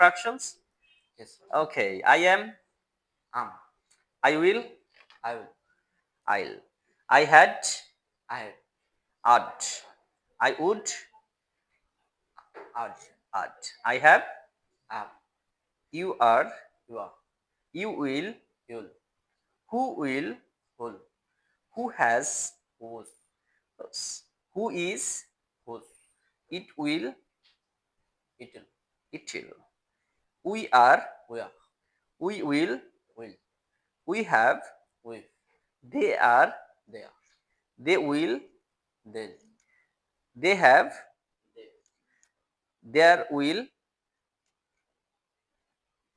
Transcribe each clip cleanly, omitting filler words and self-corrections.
instructions? Yes. Okay, I am, Am. I will, I will. I'll. I had, I had. I'd. I would, Had. I'd. I have, Am. you are, You are. you will, You'll. will, Who'll. who has, Whose. who is, Whose. it will, It'll. it will. We are, We are. we will, Will. we have, Will. they are, They are. they will, They'll. they have, They. there will,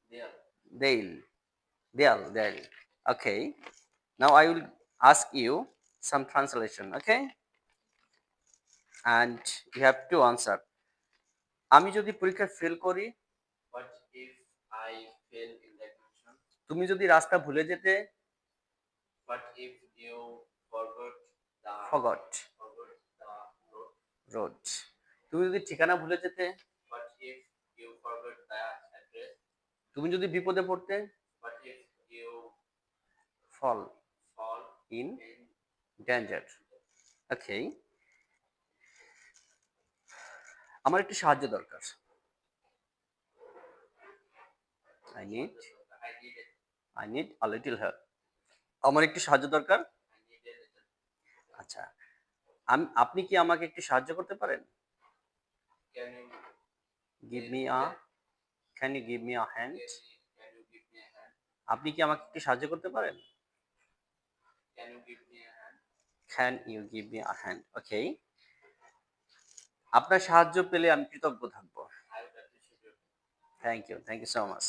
They are. they'll, they'll. Okay. Now I will ask you some translation, okay? And you have to answer. আমি যদি পরীক্ষায় fail করি, What if I fail in the examination? তুমি যদি রাস্তা ভুলে যেতে, What if you forgot forgot the road? road. তুমি যদি ঠিকানা ভুলে যেতে, What if you forgot the address? তুমি যদি বিপদে পড়তে, What if you fall fall in in danger. Okay. আমার একটু সাহায্য দরকার। I need I need a little help. আমার একটু সাহায্য দরকার। I need a little. আচ্ছা, আপনি কি আমাকে একটু সাহায্য করতে পারেন? Can you Give me a, can you give me a hand? can you give me a hand? আপনি কি আমাকে একটু সাহায্য করতে পারেন? Can you give me a hand? Can you give me a hand? Okay. আপনার সাহায্য পেলে আমি কৃতজ্ঞ থাকব। I would appreciate your Thank you so much.